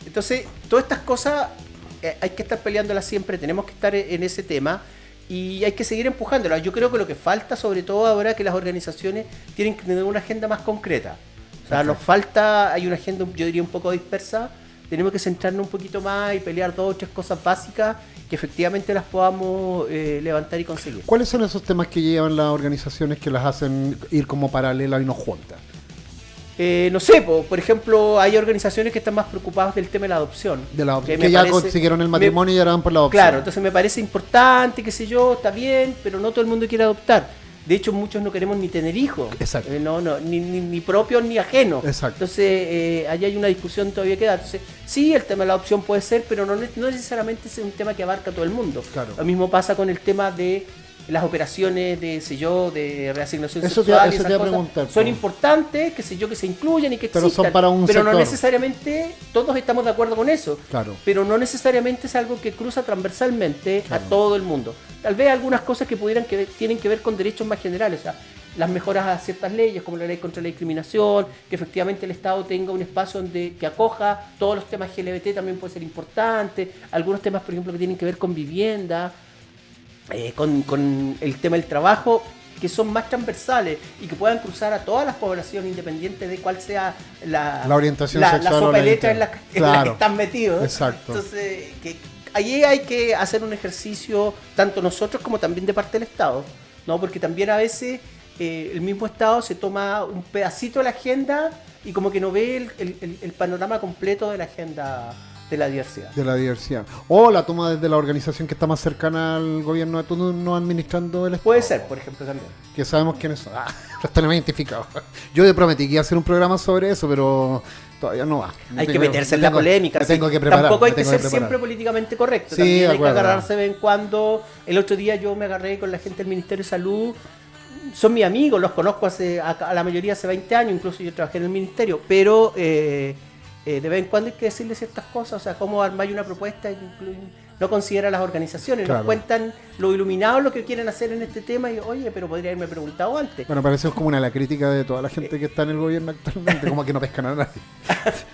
Entonces, todas estas cosas hay que estar peleándolas siempre, tenemos que estar en ese tema y hay que seguir empujándolas. Yo creo que lo que falta, sobre todo ahora, que las organizaciones tienen que tener una agenda más concreta. O sea, nos falta, hay una agenda, yo diría, un poco dispersa. Tenemos que centrarnos un poquito más y pelear 2 o 3 cosas básicas que efectivamente las podamos levantar y conseguir. ¿Cuáles son esos temas que llevan las organizaciones que las hacen ir como paralelas y no juntas? No sé, por ejemplo, hay organizaciones que están más preocupadas del tema de la adopción. De la Que que me ya parece- consiguieron el matrimonio y ahora van por la adopción. Claro, entonces me parece importante, qué sé yo, está bien, pero no todo el mundo quiere adoptar. De hecho, muchos no queremos ni tener hijos. Exacto. Ni propios ni ajenos. Exacto. Entonces, ahí hay una discusión todavía que dar. Entonces, sí, el tema de la adopción puede ser, pero no necesariamente es un tema que abarca a todo el mundo. Claro. Lo mismo pasa con el tema de las operaciones de, sé yo, de reasignación Eso te- sexual. y eso esas te iba a cosas preguntar, son po. importantes, que sé yo, que se incluyan y que Pero existan. son para un pero no sector. necesariamente todos estamos de acuerdo con eso. Claro. Pero no necesariamente es algo que cruza transversalmente Claro. a todo el mundo. Tal vez algunas cosas que tienen que ver con derechos más generales, o sea, las mejoras a ciertas leyes, como la ley contra la discriminación, que efectivamente el Estado tenga un espacio que acoja todos los temas LGBT también puede ser importante, algunos temas, por ejemplo, que tienen que ver con vivienda, con el tema del trabajo, que son más transversales y que puedan cruzar a todas las poblaciones independiente de cuál sea la orientación la sexual o sopa la de letras en la identidad. en la que Claro. están metidos. Exacto. Entonces, allí hay que hacer un ejercicio, tanto nosotros como también de parte del Estado, ¿no? Porque también a veces el mismo Estado se toma un pedacito de la agenda y como que no ve el panorama completo de la agenda de la diversidad. De la diversidad. O la toma desde la organización que está más cercana al gobierno de turno administrando el Estado. Puede ser, por ejemplo, también. Que sabemos quiénes son. Los tenemos identificados. Yo le prometí que iba a hacer un programa sobre eso, pero todavía no va. Hay que meterse en la polémica. Me tengo que preparar. Tampoco hay que ser siempre políticamente correcto. Sí, también de hay que acuerdo. agarrarse de vez en cuando. El otro día yo me agarré con la gente del Ministerio de Salud. Son mis amigos, los conozco a la mayoría hace 20 años, incluso yo trabajé en el ministerio, pero de vez en cuando hay que decirles ciertas cosas, o sea, cómo armáis una propuesta y no considera a las organizaciones, Claro. nos cuentan lo iluminados lo que quieren hacer en este tema y oye, pero podría haberme preguntado antes. Bueno, parece como la crítica de toda la gente que está en el gobierno actualmente, como que no pescan a nadie.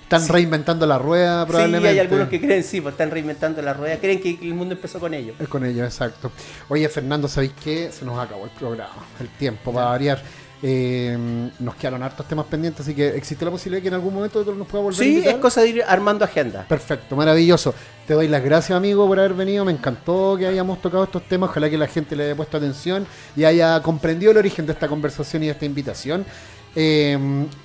Están reinventando la rueda probablemente. Sí, hay algunos que creen, sí, pues están reinventando la rueda, creen que el mundo empezó con ellos. Es con ellos, exacto. Oye, Fernando, ¿sabéis qué? Se nos acabó el programa, el tiempo, para variar. Nos quedaron hartos temas pendientes, así que existe la posibilidad que en algún momento nos pueda volver a Sí, invitar. es cosa de ir armando agenda. Perfecto, maravilloso. Te doy las gracias, amigo, por haber venido. Me encantó que hayamos tocado estos temas. Ojalá que la gente le haya puesto atención y haya comprendido el origen de esta conversación y de esta invitación.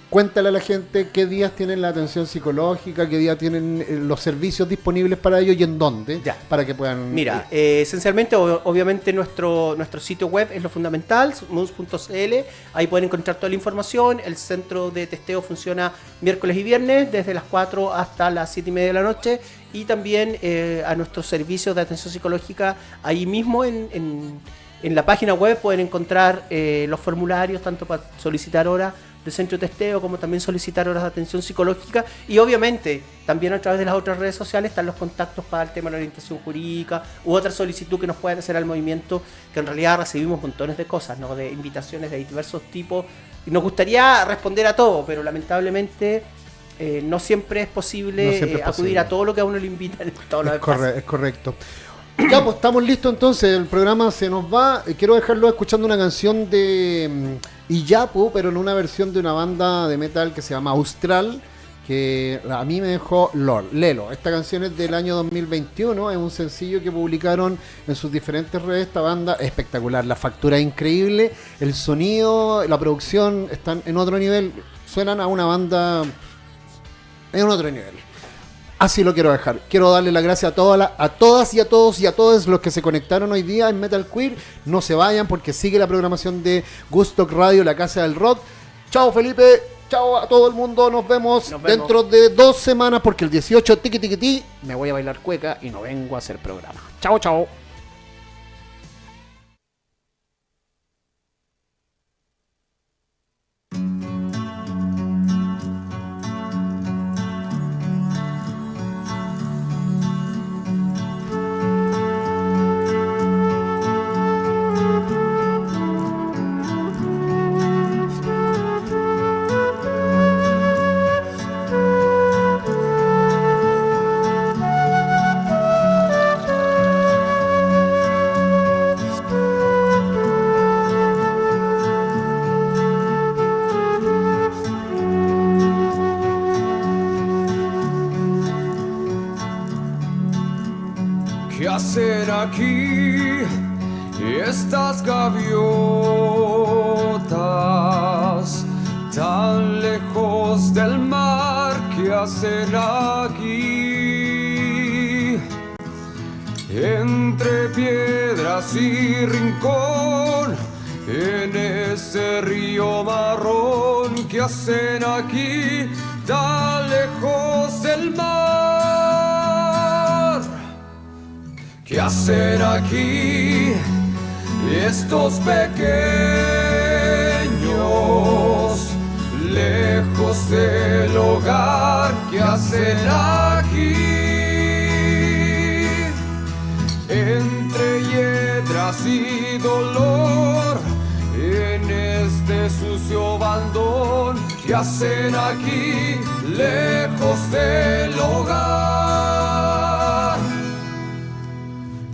Cuéntale a la gente qué días tienen la atención psicológica, qué días tienen los servicios disponibles para ellos y en dónde, Ya. para que puedan... Mira, esencialmente, obviamente nuestro sitio web es lo fundamental, mus.cl, ahí pueden encontrar toda la información. El centro de testeo funciona miércoles y viernes desde las 4 hasta las 7:30 de la noche, y también a nuestros servicios de atención psicológica ahí mismo en la página web pueden encontrar los formularios tanto para solicitar horas de centro de testeo como también solicitar horas de atención psicológica, y obviamente también a través de las otras redes sociales están los contactos para el tema de la orientación jurídica u otra solicitud que nos puedan hacer al movimiento, que en realidad recibimos montones de cosas, ¿no? De invitaciones de diversos tipos y nos gustaría responder a todo, pero lamentablemente no siempre es posible acudir a todo lo que a uno le invitan en todos los espacios. Es correcto. Ya, pues estamos listos entonces, el programa se nos va. Quiero dejarlo escuchando una canción de Iyapu, pero en una versión de una banda de metal que se llama Austral, que a mí me dejó Lelo. Esta canción es del año 2021, es un sencillo que publicaron en sus diferentes redes. Esta banda es espectacular, la factura es increíble, el sonido, la producción están en otro nivel, suenan a una banda en otro nivel. Así lo quiero dejar. Quiero darle las gracias a todas y a todos y a todos los que se conectaron hoy día en Metal Queer. No se vayan porque sigue la programación de Gustock Radio, la Casa del Rock. Chao, Felipe. Chao a todo el mundo. Nos vemos dentro de 2 semanas porque el 18 tiqui tiqui ti me voy a bailar cueca y no vengo a hacer programa. Chao, chao. ¿Qué hacen aquí estas gaviotas tan lejos del mar? ¿Qué hacen aquí entre piedras y rincón en ese río marrón? ¿Qué hacen aquí tan lejos del mar? ¿Qué hacen aquí estos pequeños lejos del hogar? ¿Qué hacen aquí entre hiedras y dolor en este sucio bandón? ¿Qué hacen aquí lejos del hogar?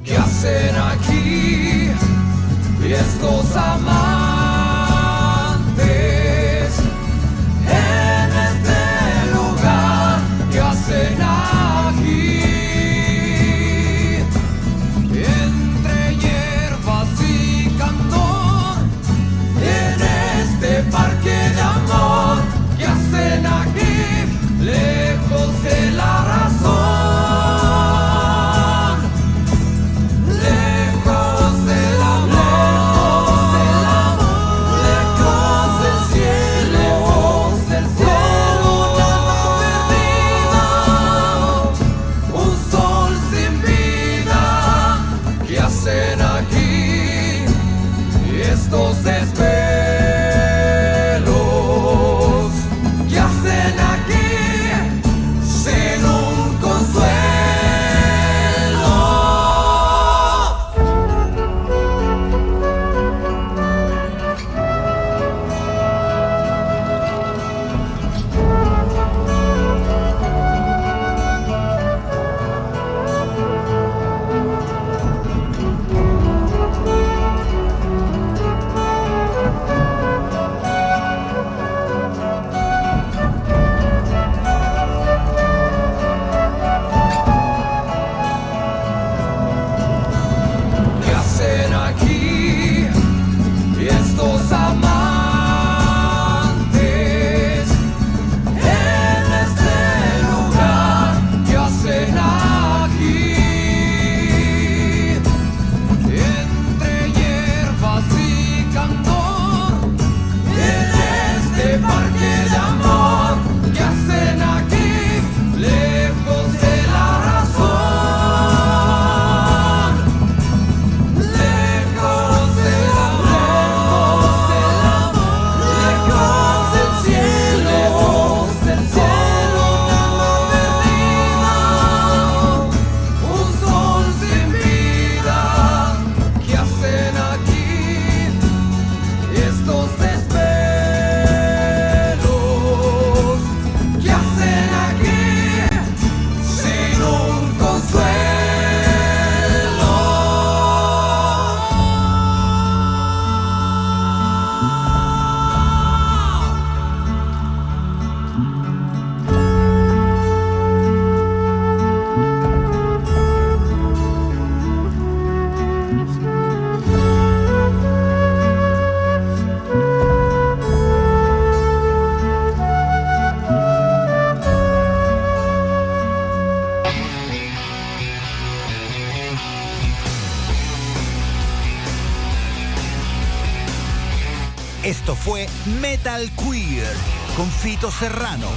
¿Qué hacen aquí estos amantes en este lugar? ¿Qué hacen aquí entre hierbas y cantón en Esto fue Metal Queer con Fito Serrano.